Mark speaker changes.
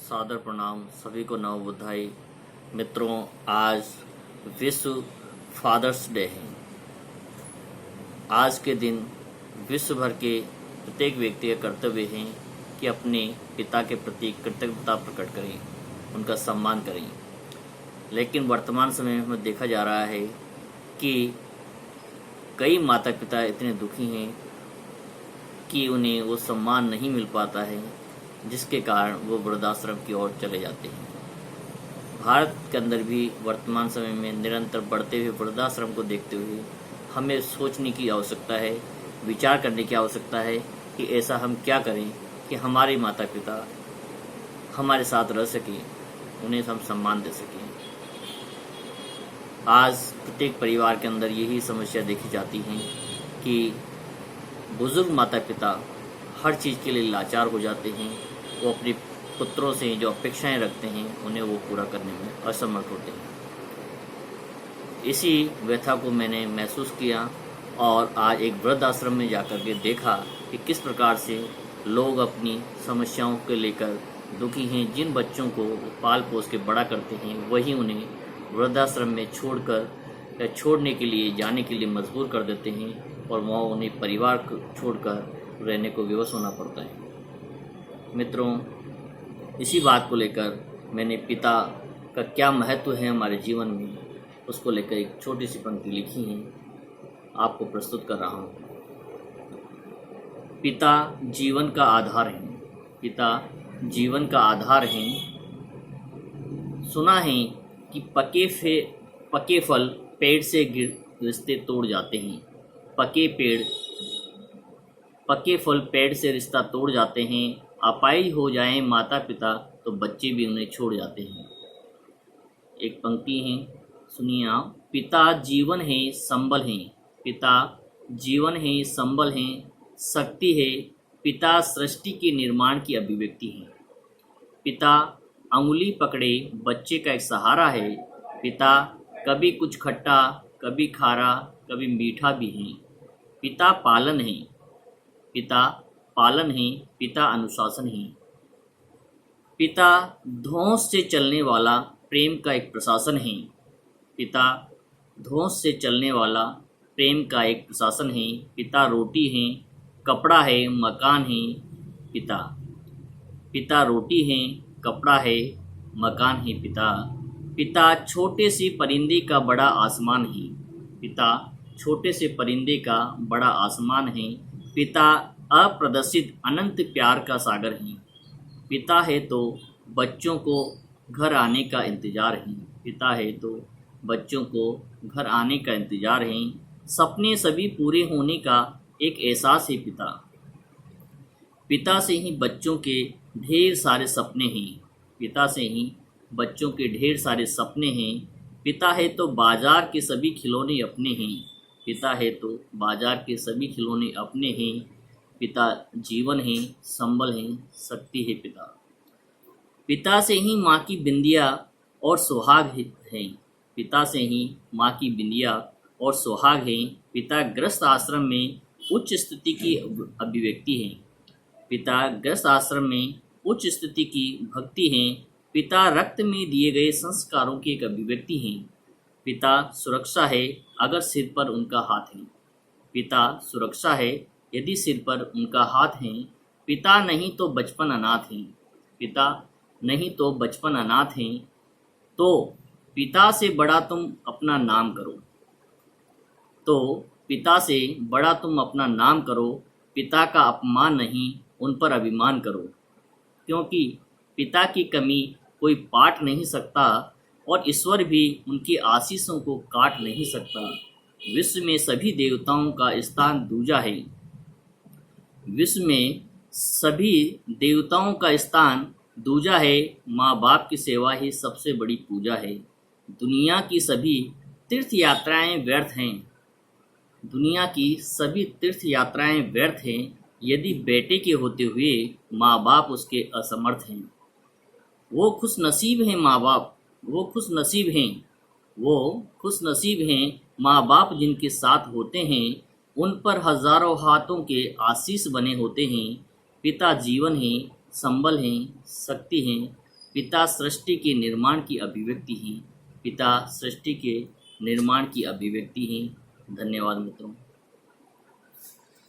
Speaker 1: सादर प्रणाम सभी को नव बुधाई। मित्रों, आज विश्व फादर्स डे है। आज के दिन विश्व भर के प्रत्येक व्यक्ति का कर्तव्य है कि अपने पिता के प्रति कृतज्ञता प्रकट करें, उनका सम्मान करें। लेकिन वर्तमान समय में देखा जा रहा है कि कई माता पिता इतने दुखी हैं कि उन्हें वो सम्मान नहीं मिल पाता है, जिसके कारण वो वृद्धाश्रम की ओर चले जाते हैं। भारत के अंदर भी वर्तमान समय में निरंतर बढ़ते हुए वृद्धाश्रम को देखते हुए हमें सोचने की आवश्यकता है, विचार करने की आवश्यकता है कि ऐसा हम क्या करें कि हमारे माता पिता हमारे साथ रह सकें, उन्हें हम सम्मान दे सकें। आज प्रत्येक परिवार के अंदर यही समस्या देखी जाती है कि बुजुर्ग माता पिता हर चीज़ के लिए लाचार हो जाते हैं। वो अपने पुत्रों से जो अपेक्षाएं रखते हैं उन्हें वो पूरा करने में असमर्थ होते हैं। इसी व्यथा को मैंने महसूस किया और आज एक वृद्धाश्रम में जाकर के देखा कि किस प्रकार से लोग अपनी समस्याओं को लेकर दुखी हैं। जिन बच्चों को पाल पोस के बड़ा करते हैं वही उन्हें वृद्धाश्रम में छोड़कर या छोड़ने के लिए जाने के लिए मजबूर कर देते हैं और वहाँ उन्हें परिवार को छोड़कर रहने को विवश होना पड़ता है। मित्रों, इसी बात को लेकर मैंने पिता का क्या महत्व है हमारे जीवन में, उसको लेकर एक छोटी सी पंक्ति लिखी है, आपको प्रस्तुत कर रहा हूँ। पिता जीवन का आधार हैं, पिता जीवन का आधार हैं। सुना है कि पके फल पेड़ से रिश्ते तोड़ जाते हैं। पके फल पेड़ से रिश्ता तोड़ जाते हैं। अपाई हो जाएं माता पिता तो बच्चे भी उन्हें छोड़ जाते हैं। एक पंक्ति है, सुनिए आप। पिता जीवन है, संबल है। पिता जीवन है, संबल है, शक्ति है। पिता सृष्टि के निर्माण की अभिव्यक्ति है। पिता अंगुली पकड़े बच्चे का एक सहारा है। पिता कभी कुछ खट्टा, कभी खारा, कभी मीठा भी है। पिता पालन है। पिता पालन है। पिता अनुशासन है। पिता धौंस से चलने वाला प्रेम का एक प्रशासन है। पिता धौंस से चलने वाला प्रेम का एक प्रशासन है। पिता रोटी है, कपड़ा है, मकान है। पिता रोटी है, कपड़ा है, मकान है। पिता छोटे से परिंदे का बड़ा आसमान है। पिता छोटे से परिंदे का बड़ा आसमान है। पिता अप्रदर्शित अनंत प्यार का सागर है। पिता है तो बच्चों को घर आने का इंतजार है। पिता है तो बच्चों को घर आने का इंतजार है। सपने सभी पूरे होने का एक एहसास है। पिता से ही बच्चों के ढेर सारे सपने हैं। पिता से ही बच्चों के ढेर सारे सपने हैं। पिता है तो बाजार के सभी खिलौने अपने हैं। पिता है तो बाजार के सभी खिलौने अपने हैं। पिता जीवन है, संबल है, शक्ति है। पिता से ही माँ की बिंदिया और सुहाग है। पिता से ही माँ की बिंदिया और सुहाग है। पिता ग्रस्त आश्रम में उच्च स्थिति की अभिव्यक्ति है। पिता ग्रस्त आश्रम में उच्च स्थिति की भक्ति है। पिता रक्त में दिए गए संस्कारों की एक अभिव्यक्ति है। पिता सुरक्षा है अगर सिर पर उनका हाथ है। पिता सुरक्षा है यदि सिर पर उनका हाथ है। पिता नहीं तो बचपन अनाथ है। पिता नहीं तो बचपन अनाथ है। तो पिता से बड़ा तुम अपना नाम करो। तो पिता से बड़ा तुम अपना नाम करो। पिता का अपमान नहीं, उन पर अभिमान करो, क्योंकि पिता की कमी कोई पाट नहीं सकता और ईश्वर भी उनकी आशीषों को काट नहीं सकता। विश्व में सभी देवताओं का स्थान दूजा है। विश्व में सभी देवताओं का स्थान दूजा है। माँ बाप की सेवा ही सबसे बड़ी पूजा है। दुनिया की सभी तीर्थ यात्राएं व्यर्थ हैं। दुनिया की सभी तीर्थ यात्राएं व्यर्थ हैं यदि बेटे के होते हुए माँ बाप उसके असमर्थ हैं। वो खुश नसीब हैं माँ बाप, वो खुश नसीब हैं, वो खुश नसीब हैं माँ बाप जिनके साथ होते हैं। उन पर हजारों हाथों के आशीष बने होते हैं। पिता जीवन हैं, संबल हैं, शक्ति हैं, पिता सृष्टि के निर्माण की अभिव्यक्ति हैं। पिता सृष्टि के निर्माण की अभिव्यक्ति हैं। धन्यवाद मित्रों।